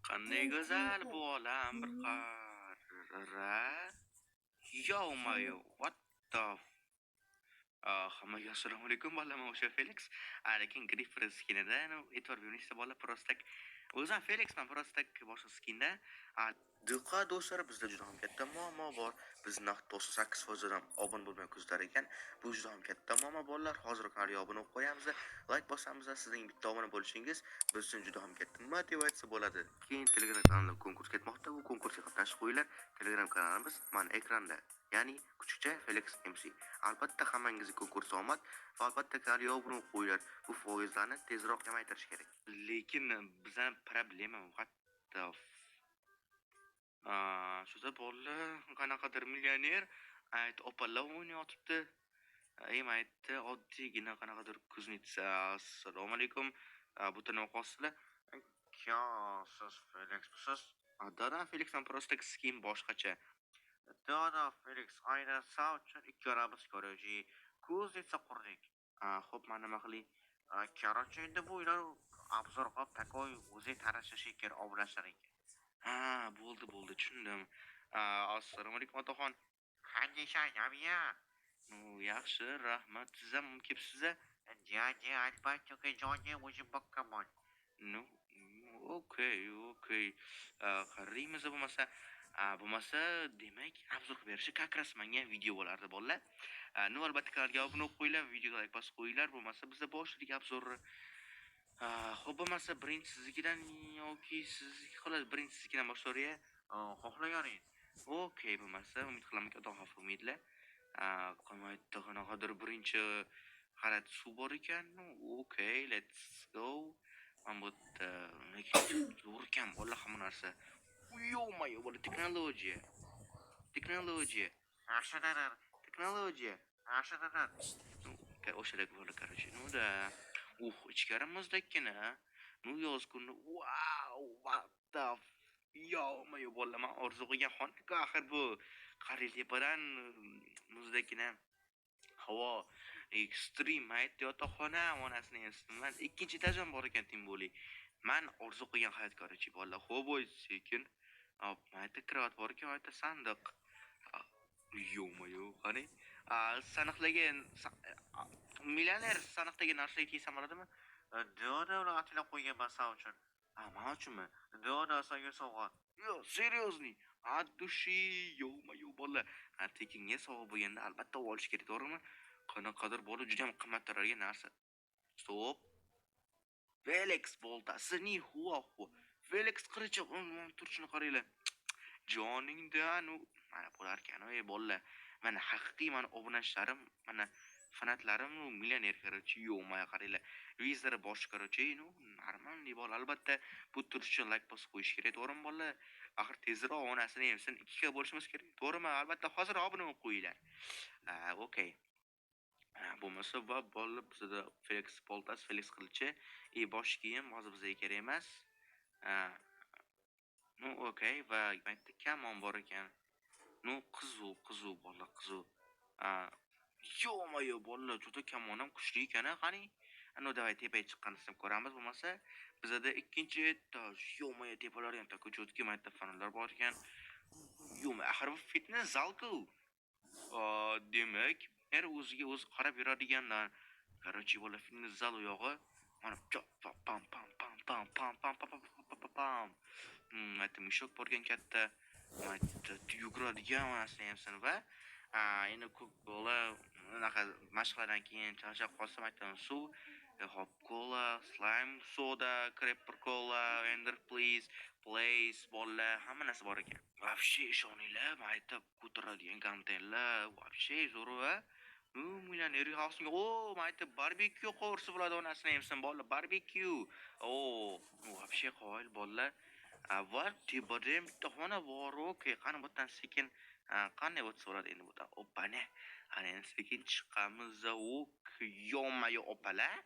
Qanday go'zal bu olam bir qara. Yo, what the hammaga assalomu alaykum bolalar, men o'sha Felix. Lekin Griffer skinida, e'tibor berishsa bolalar, просто o'zim Felixman, просто boshqa skinda. Diqqat do'stlar, bizda juda ham katta muammo bor. Bizni 98% obuna bo'lmay kuzatar ekan. Bu juda ham katta muammo bolalar. Hozir kanalga obuna bo'lib qo'yamiz, like bosamiz. Sizning bitta obuna bo'lishingiz biz uchun juda ham katta motivatsiya bo'ladi. Keyin Telegram kanalida konkurs ketmoqda. Bu konkursga qatnashib qo'yinglar. Telegram kanalimiz mana ekranda. Ya'ni kuchukcha Felix MC. Albatta hammangizga konkurs omad va albatta kanalga obuna bo'lib qo'yinglar. Bu foizlarni tezroq kamaytirish kerak. Lekin bizning problema what the shuda bolalar qanaqadir millioner ayt opalar o'ynayotibdi. Aytdi oddiygina qanaqadir kuznitsa. Assalomu alaykum. Butun o'qosizlar. Siz Felix siz. Dada Felixdan просто skin boshqacha. Dada Felix aylansa uchun ikkalamiz ko'rayji. Kuznitsa qurdik. Xo'p, mana nima qiling? Короче, endi bu uylar obzor qilib takoy o'zi tarashishi kerak obunachilaring. Bo'ldi, tushundim. Assalomu alaykum otaxon. Qanday shayamiya? Yaxshi, rahmat. Siz ham kelibsiz? Jani, albatta, joni o'zim boqqanman. Okay. Qaraymiz bo'lmasa, demak, obzor qilib berishi как раз menga video bo'lardi bolalar. Albatta kanalga obuna bo'lib qo'yinglar, videoga like bosib qo'yinglar, bo'lmasa bizda boshladik obzorni. Xo'p, bo'lmasa birinchi siznikidan yoki sizniki xolos birinchi siznikidan boshlaylik. Xohlaganingiz. Okay, bo'lmasa umid qilamanki xudo xavf qilmaydilar. Qo'ymaydi qanaqadir birinchi g'alat suv bor ekan. Okay, let's go. Mana bu zo'r ekan bolalar hamma narsa. Yo-mayo, bola texnologiya. Ashadanar. O'shalar bo'la короче. Da. Ichkarimizdagina. Yoz kuni. Wow, what the yo-mayo bolalar, men orzu qilgan xonku axir bu. Qariytepadan muzdagina havo ekstrem aytdi yotoqxona onasini eshitdim. Ikkinchi etajdan bor ekan Timboli. Men orzu qilgan hayot короче bolalar. Xo'p, sekin. Mayta kravat bor ekan, mayta sandiq. Yo-mayo, qani? Saniqlagan millioner saniqdagi narsaga tiysa bo'ladimi? Doda ular atilab qo'ygan masa uchun. Men uchunmi? Doda senga sovg'a. Yo, seriously. От души, yo-mayo bolalar. Tekinga sovg'a bo'lganda albatta olish kerak, to'g'rimi? Qanaqadir bo'lib juda ham qimmat turadigan narsa. Stop. Felix boltasi ni huwa. Felix qilichi turishini qaranglar. Joningdan mana bo'lar ekan, bolalar. Mana haqiqiy mana obunachlarim, mana fanatlarim millioner короче, yo-mayo qaranglar. Vizlari boshqa короче, normalniy bol. Albatta bu turish uchun like bosib qo'yish kerak, to'g'rimi bolalar? Axir tezroq onasini emsin, 2 ga bo'lishimiz kerak. To'g'rimi? Albatta hozir obuna bo'lib qo'yinglar. Okay. Bo'lmasa va bolalar bizda Felix boltasi, Felix qilichi, bosh kiyim hozir bizga kerak emas. Okay, va maytda kamon bor ekan. Qizuv bolalar, qizuv. Yo-mayo bolalar, juda kamon ham kuchli ekan, qani? Davay tepaga chiqqanimizni ko'ramiz, bo'lmasa bizda ikkinchi etaj. Yo-mayo tepalar ham tako cho'tki maytda fanlar bor ekan. Yo-mayo, axir bu fitness zal-ku. Demak, o'ziga o'zi qarab yuradiganlar. Короче, bola fitness zal u yog'i. Mana pam. Maytda mushok borgan katta. Maytda yuguradigan narsa hamsin va endi ko'p bola unaqa mashqlardan keyin charchab qolsa maytdan suv, hop cola, slime soda, crepper cola, ender please, place bolalar hamma narsa bor ekan. Вообще ishoninglar, maytda ko'taradigan konteynerlar, вообще zo'r va millioner house'ga maytda barbekyu qo'rsi bo'ladi onasini hamsin bolalar, barbekyu. Вообще qoyil bolalar. Var tibadem to'xona bor, okay, qani bundan sekin qanday bo'lsa bo'ladi endi bundan. Opane. Ana endi sekin chiqamiz. Yo-mayo opalar.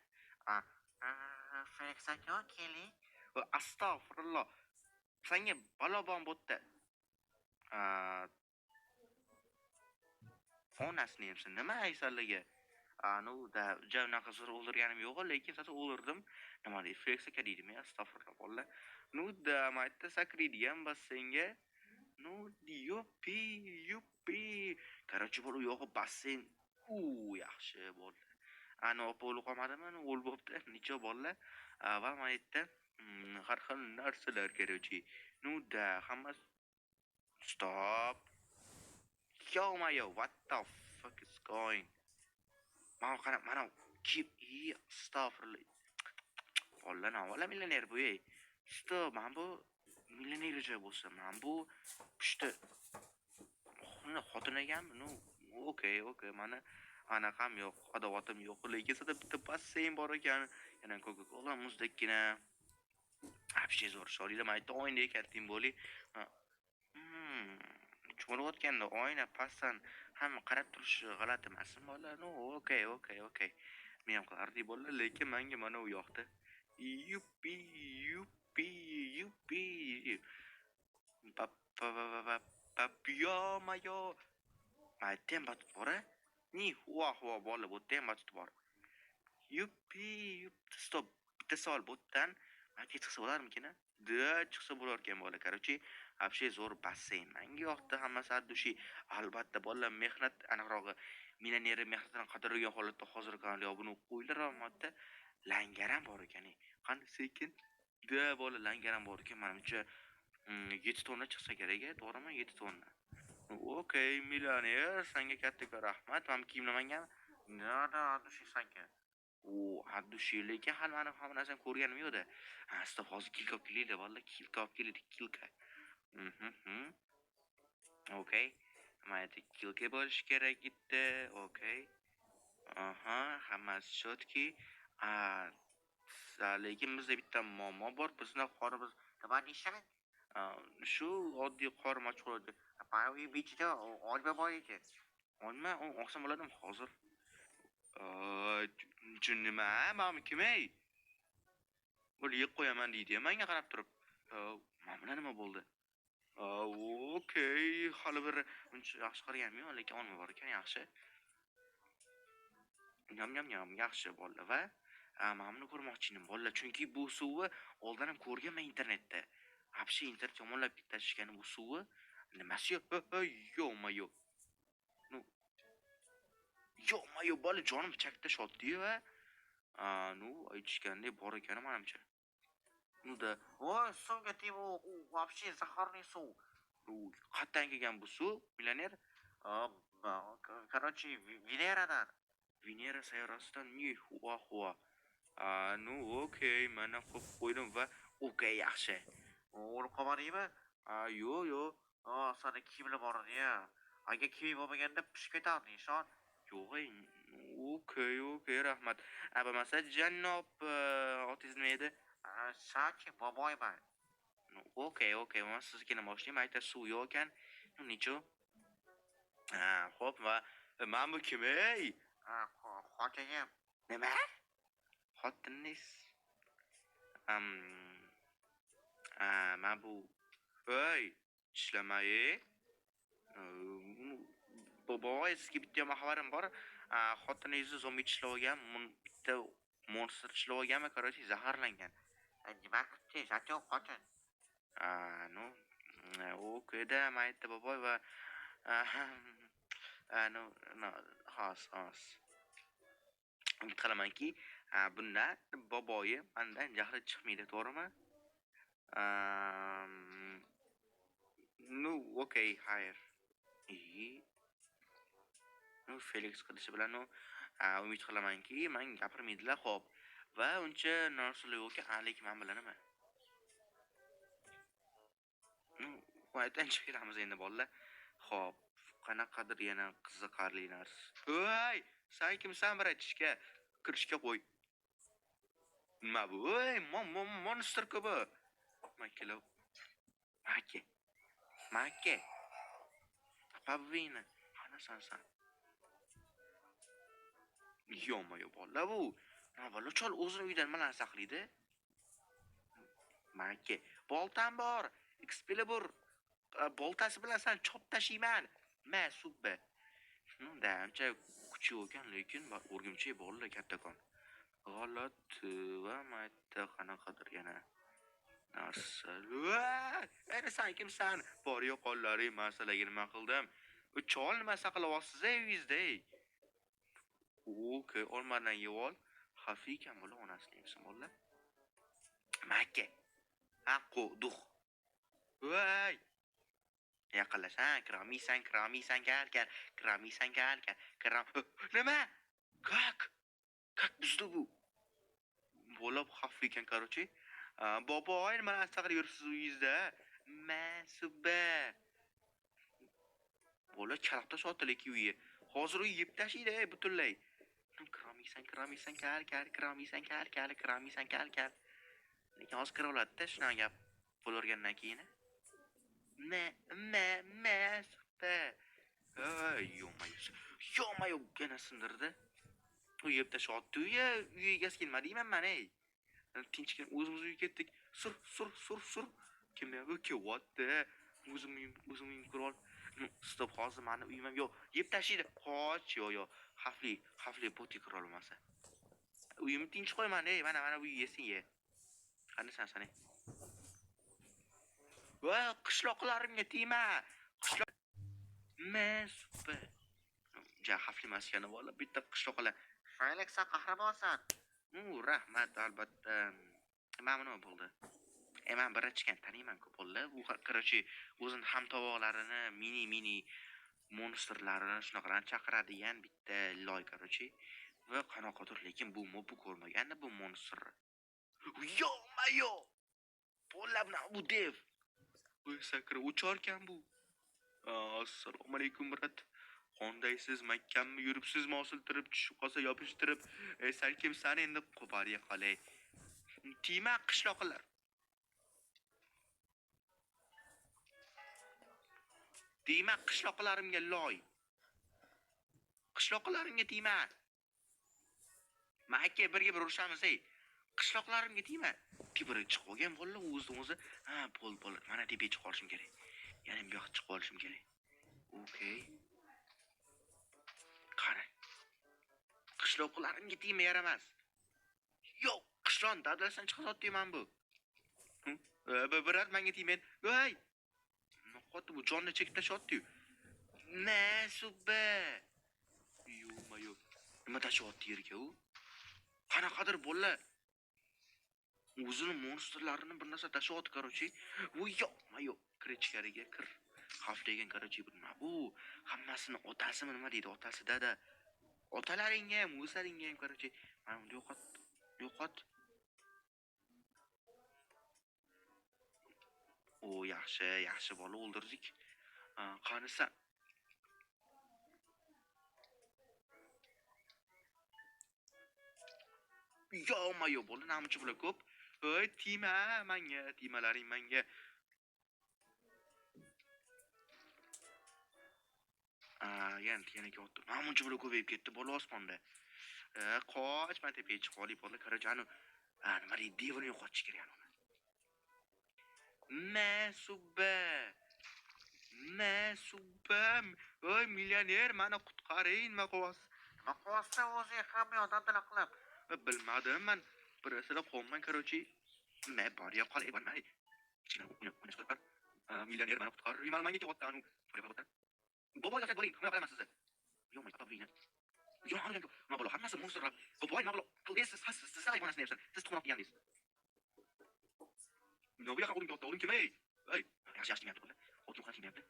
Felix aka keling. Astagfirullah. Senga balobon bo'tdi. Onasini hamsin nima aysanlarga? Da javnaqa zo'r o'ldirganim yo'q, lekin sasa o'ldirdim. Nima deydi? Felix aka deydimi? Astagfirullah bolalar. Ну да, mayda sakriydigan basseynga. Ну, yuppi, yuppi. Короче, bu yo'q basseyn. Yaxshi bo'ldi. Ana opa o'lib qolmadimi? Ana o'lib bo'pti. Necha bolalar? Va mayda har xil narsalar короче. Ну да, hammasi stop. Yo mayo, what the fuck is going? Mana qarab, mana kim? Astagfirullah. Ollana, ola millioner bu ey. Stop, mana bu millioner joy bo'lsa, mana bu pushti xotin ekanmi? Ну, okey, mana anaqam yo'q, adovatim yo'q. Lekin sada bitta basseyn bor ekan. Yana Coca-Cola muzdekkina. Вообще zo'r. Sho'rida mayda oynaga kating bo'li. Cho'layotganda oyna pastdan hamma qarab turishi g'alati emasmi bolalar? No, okey. Men ham qilardik bolalar, lekin menga mana u yoqdi. Yuppi, yuppi, yuppi. Pa pa pa pa pa pa yo mayo. Maytem batib bora. Ni huwa bola bu tem batib bor. Yuppi, stop. Bitta savol botdan mayga chiqsa bo'larmikin? Da chiqsa bo'lar ekan bola. Короче, вообще zo'r basseyn. Menga yoqdi hammasi addushi. Albatta bolalar mehnat aniqrog'i millioneri mehnatini qadrlagan holatda hozirgi yo buni qo'ylar modda langaram bor ekan. Qani sekin da bola langaram bor ekan. Menimcha 7 tonna chiqsa kerak, to'g'rimi? 7 tonna. Okey, millioner, senga katta rahmat. Men kiyimlamangan. Nada, addushi sanki. Addushi lekin hali meni hamma narsani ko'rganim yo'q-da. Stop, hozir kilka olib kelinglar, bolalar. Kilka olib keldik, kilka. Okey. Mayda kilka bo'lishi kerak edi. Okey. Aha, hammasi shotki. Lekin bizda bitta muammo bor. Bizning qorimiz nima deyishadi? Shu oddiy qor mashg'uloti. Pavi beachda olma bor ekan. Olma, oqshom bo'ladimi hozir? Nima? Men kim-ey? Buni yeb qo'yaman deydi. Menga qarab turib. Mana nima bo'ldi? Okey, hali bir uncha yaxshi qaraganmi yo'q, lekin olma bor ekan, yaxshi. Nyam, yaxshi bo'ldi va men buni ko'rmoqchiman bolalar, chunki bu suvni oldin ham ko'rganman internetda. Вообще internet yomonlab ketishgan bu suvni nimasi yo'q? Ну, yo'q, bola jonim chakda shotdi va ну, aytishgandek bor ekan menimcha. Ну да. Voy, suvga tib u вообще zaharli suv. Qayerdan kelgan bu suv? Millioner? Короче, Veneradan. Venera sayyorasidan huwa. Ну, okey, mana qo'yib qo'ydim va okey, yaxshi. O'lib qolmadingmi? Yo'q. Sana kiyimlar bor edi-ya. Agar kiyim bo'lmaganda pishib ketarding, ishon. Yo'q, okey, rahmat. Bo'lmasa janob otingiz nima edi? Sachi boboyman. Okey, men sizga boshlayman. Ayta suv yo'q ekan. Necha? Xo'p, va men bu kim ey? Xotinim. Nima? Xotiningiz? Men bu ishlamay. Boboy, sizga bitta xabarim bor. Xotiningizni zombi tishlab olgan, bitta monster tishlab olganmi, короче, zaharlangan. Nima qilibdi? Zaten xotin. Ну, okey-da, mayda boboy va no, xos. Umid qilamanki, bunda boboyi mendan jahli chiqmaydi, to'g'rimi? Ну, okey, xayr. Ну, Felix qilishi bilan umid qilamanki, men gapirmaydilar, xo'p. Va uncha narsalar yo'qki, lekin men bilanaman. Qo'ydan chiqamiz endi bolalar. Xo'p, qanaqadir yana qiziqarli narsa. Sen kimsan bir aytishga, kirishga qo'y. Nima bu? Monster ku bu. Makelo. Make. Pavvina. Ana sen. Yo'q bolalar bu. Bola chol o'zini uydan nimalarni saqlaydi? Make. Boltam bor. Excalibur. Boltasi bilan sen chop tashiyman. Subba. Da ancha kuchi ekan, lekin o'rgimchak bolalar kattakon. G'alati va mayda qanaqadir yana. Narsa. Ana sen kimsan? Bor yo'q qo'llaring masalaga nima qildim? Chol nima saqlayapsiz uyingizda? Okey, olmadan yeb ol. Xavfli ekan bola onasini yemsin bola. Makka. Haqqu duh. Voy. Yaqinlashan, kiramisan gal. Kiramisan gal. Kiram. Nima? Как buzdi bu? Bola xavfli ekan, короче. Boboy, nima saqlab yuribsiz uyingizda? Masuba. Bola charaqda sotiliki uyi. Hozir uy yeb tashiydi butunlay. Kiramisan gal. Lekin hozir kira oladi-da, shunaqa gap bo'largandan keyin. Supa. Yo'mayo, gana sindirdi. U yeb tashladi. Uy egasi kelmadingmi mana? Tinchgina o'zimiz uyga ketdik. Sur. Kim bu kelyapti? O'zim ko'rol. Stop, hozir meni uyim ham yo'q. Yeb tashlaydi. Qoch, yo'q. Xavfli bo'ti kira olmasa. Uyimni tinch qo'yman, mana bu yesing ye. Qani san. Voy, qishloqlarimga tegma. Supa. Ja xavfli maskani bola bitta qishloqlar. Faylaksan qahramonsan. Rahmat albatta. Mamnun bo'ldi. Men birinchigan taniyman ko'p bo'ldi. U короче o'zini hamtovoqlarini, mini monsterlarini shunaqalarni chaqiradigan bitta loy короче. Va qanaqadir, lekin bu ko'rmaganda bu monster. Yo-mayo. Bo'labna bu dev. Bu sakra ucharkan bu. Assalomu alaykum brat. Qondaysiz, Makkammi yuribsizmi, osiltirib tushib qolsa yopishtirib, sen kimsan endi qo'pariya qolay. Tima qishloqlar. Tima qishloqlarimga loy. Qishloqlarimga tima. Makka birga bir urushamiz ey. Qishloqlarimga tima. Tibiri chiqib qolgan bolla o'zi. Bo'l. Mana deb chiqib qolishim kerak. Yana bu yoqqa chiqib qolishim kerak. Okey. Qani. Qishloqlarimga tima yaramas. Yo'q, qishloq dadlarsan chiqib deyman bu. Birat menga tiymen. Voy. Noqot bu jonni chekib tashyapti-yu. Masuba. Yo-mayo. Nima tashyapti yerga u? Qanaqadir bola o'zini monsterlarini bir narsa tashyapti, короче. Yo-mayo. Kirchkariga kir. Xavfligan, короче, nima bu? Hammasini otasimi nima deydi? Otasi dada. Otalaringga ham, o'zlaringga ham, короче. Mana uni yo'qot. O, yaxshi bola o'ldirdik. Qanisa. Yo-mayo bola namchi bular ko'p. Tima menga, timalaring menga. Yana o'tdi. Namchi bular ko'payib ketdi bola osmonda. Qoch, men tepaga chiqib olib bola qarajanu. Nima deydi, devini yo'qotish kerak uni. Masuba. Voy, millioner, meni qutqaring, nima qilyapsiz? Nima qilyapsiz o'zi hamma yoqdan qilib? Bilmadim, men birasida qolman, короче. Men bor yo'q qolay, bo'lmay. Millioner meni qutqaring, menga kelyapti. Boboy gaplar bo'ling, nima qilaman sizni? Yo'q, men toplayman. Yo'q, nima bo'lar? Hammasi monsterlar. Boboy nima bo'lar? Qilgaysiz, siz hayvonasini deyapsiz. Siz tuxum olgansiz. Nima bu yoqqa o'lim katta, o'lim kim ey? Ey, yaxshi deyapti bular. O'tib qolib deyapti.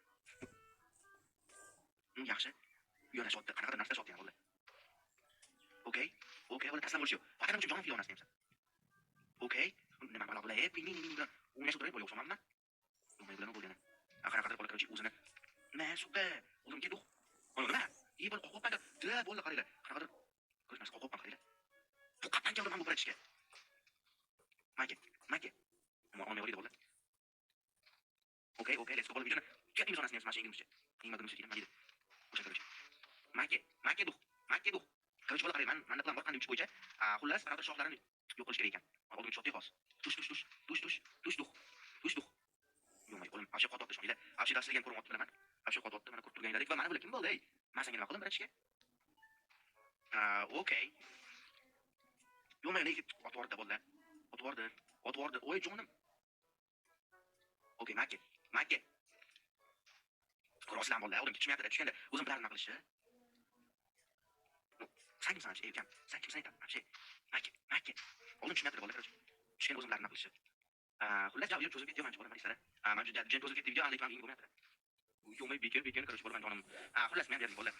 Yaxshi. Yonashibdi, qanaqadir narsa shotgan bular. Okey, bular taslim bo'lish yo'q. Faqat uchun jonim fiyonasini deyapsiz. Okey, nima bo'lar bular? Ping. O'ynashib turib bo'lar o'xshamanmi? Nima bilan bo'lgan? Qanaqadir bola ko'rchi o'zini. Masuba, o'zim keldi. Nima? Yeb qo'rqib da bo'ldi qaranglar. Qanaqadir ko'zmas qo'rqib qaranglar. Bu qatdan keldim ham bu biratishga. Makka. Nima olmaydi bola. Okey, let's go bola videoni. Ketimiz onasini ham mashina ingilizcha. Ingilizcha deydi, nima deydi? O'sha ko'rchi. Makka duh. Ko'rchi bola qarang, menda plan bor qanday uchish bo'yicha. Xullas, qanaqadir shoxlarini yo'q qilish kerak ekan. Oldin shotdi xos. Tush. Yo'q, qo'lim afsha qotibdi shunday. Afsha dastilgan ko'ryapti bilaman. Afsha qotibdi, mana ko'rib turganlaring va mana bular kim bo'ldi ey? Men senga nima qildim biratishga? Okey. Yo'q, men otvordi bola. Otvordi. Oy jonim. okey mayka rostlan bolalar odam tushmayapti tushganda o'zim bilardim nima qilishni. Sen kimsan вообще ukam sen kimsan aytaman вообще mayka oldin tushmayapti bolalar tushganda o'zim bilardim nima qilishni. Xullas javob berib cho'zib ketdi man bolaman isara man juda jen cho'zib ketdi video lekin men bo'lmayapti yo'qmay bekor korоче bolaman jonim xullas men berdim bolalar